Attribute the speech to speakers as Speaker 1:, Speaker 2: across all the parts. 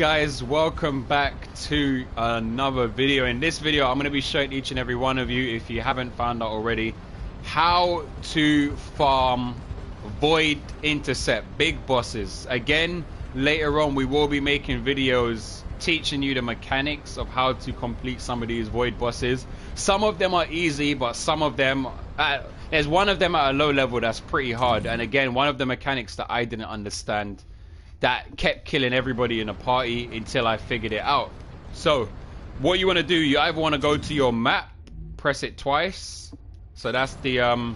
Speaker 1: Guys, welcome back to another video. In this video I'm going to be showing each and every one of you, if you haven't found out already, how to farm void intercept big bosses. Again, later on we will be making videos teaching you the mechanics of how to complete some of these void bosses. Some of them are easy, but some of them there's one of them at a low level that's pretty hard, and again, one of the mechanics that I didn't understand that kept killing everybody in the party until I figured it out. So what you want to do, you either want to go to your map, press it twice. So that's the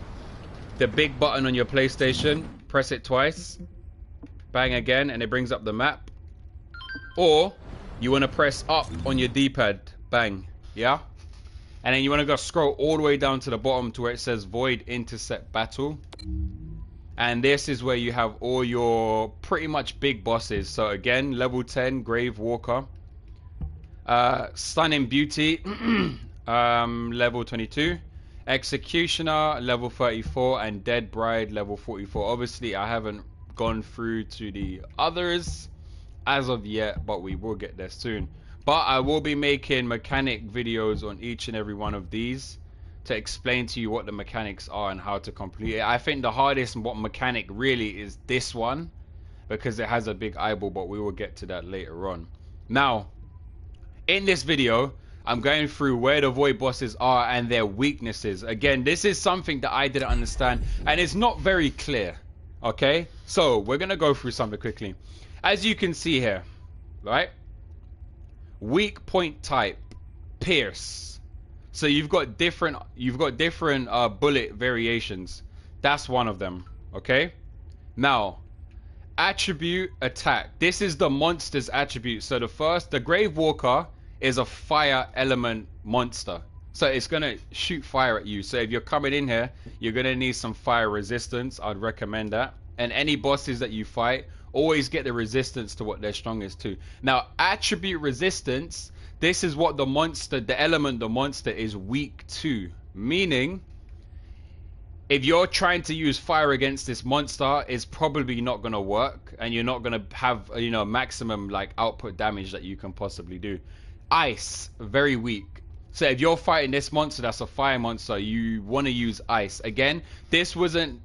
Speaker 1: big button on your PlayStation. Press it twice, bang again, and it brings up the map. Or you want to press up on your D-pad, bang, yeah. And then you want to go scroll all the way down to the bottom to where it says Void Intercept Battle. And this is where you have all your pretty much big bosses. So again, level 10, Grave Walker. Stunning Beauty, level 22. Executioner, level 34. And Dead Bride, level 44. Obviously, I haven't gone through to the others as of yet, but we will get there soon. But I will be making mechanic videos on each and every one of these to explain to you what the mechanics are and how to complete it. I think the hardest mechanic really is this one, because it has a big eyeball, but we will get to that later on. Now, in this video, I'm going through where the void bosses are and their weaknesses. Again, this is something that I didn't understand, and it's not very clear, okay? So, we're going to go through something quickly. As you can see here, right? Weak point type, Pierce. So you've got different bullet variations. That's one of them, okay? Now, attribute attack. This is the monster's attribute. So the Grave Walker is a fire element monster. So it's gonna shoot fire at you. So if you're coming in here, you're gonna need some fire resistance. I'd recommend that. And any bosses that you fight, always get the resistance to what they're strongest to. Now, attribute resistance, this is what the monster, the element the monster is weak to. Meaning, if you're trying to use fire against this monster, it's probably not going to work, and you're not going to have, you know, maximum like output damage that you can possibly do. Ice, very weak. So if you're fighting this monster that's a fire monster, you want to use ice. Again, this wasn't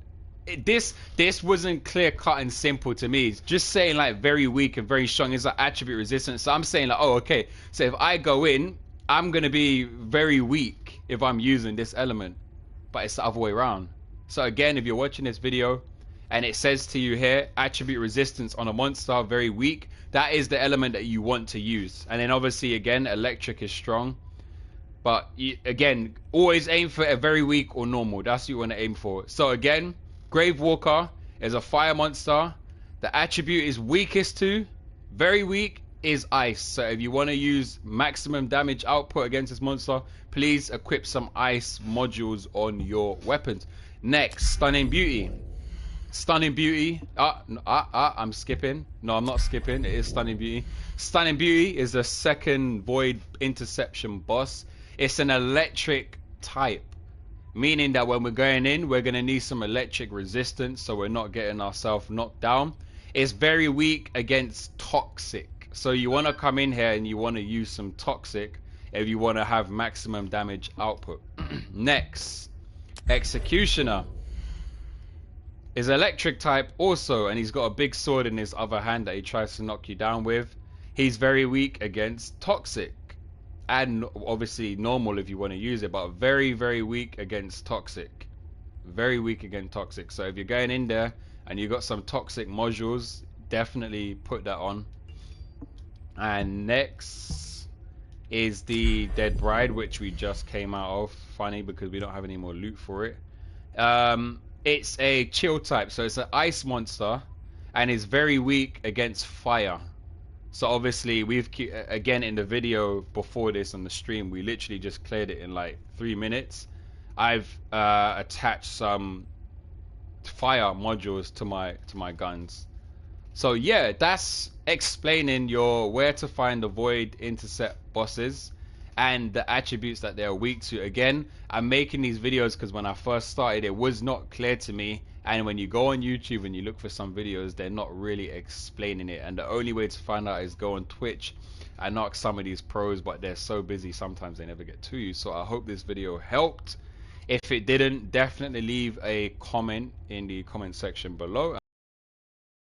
Speaker 1: clear cut and simple to me. It's just saying like very weak and very strong is like attribute resistance. So I'm saying like, oh, okay, so if I go in, I'm gonna be very weak if I'm using this element, but it's the other way around. So again, if you're watching this video and it says to you here attribute resistance on a monster very weak, that is the element that you want to use. And then obviously again, electric is strong, but again, always aim for a very weak or normal. That's what you want to aim for. So again, Grave Walker is a fire monster. The attribute is weakest to, very weak, is ice. So if you want to use maximum damage output against this monster, please equip some ice modules on your weapons. Next, Stunning Beauty. Stunning Beauty. I'm skipping. No, I'm not skipping. It is Stunning Beauty. Stunning Beauty is the second void interception boss. It's an electric type, meaning that when we're going in, we're going to need some electric resistance so we're not getting ourselves knocked down. It's very weak against toxic. So you want to come in here and you want to use some toxic if you want to have maximum damage output. Next, Executioner is electric type also, and he's got a big sword in his other hand that he tries to knock you down with. He's very weak against toxic. And obviously normal if you want to use it, but very, very weak against toxic. Very weak against toxic. So if you're going in there and you got some toxic modules, definitely put that on. And next is the Dead Bride, which we just came out of. Funny because we don't have any more loot for it. It's a chill type, so it's an ice monster, and is very weak against fire. So obviously we've, again in the video before this on the stream, we literally just cleared it in like 3 minutes. I've attached some fire modules to my guns. So yeah, that's explaining your where to find the void intercept bosses and the attributes that they're weak to. Again, I'm making these videos because when I first started, it was not clear to me, And when you go on YouTube and you look for some videos, they're not really explaining it. And the only way to find out is go on Twitch and ask some of these pros, but they're so busy sometimes they never get to you. So I hope this video helped. If it didn't, definitely leave a comment in the comment section below.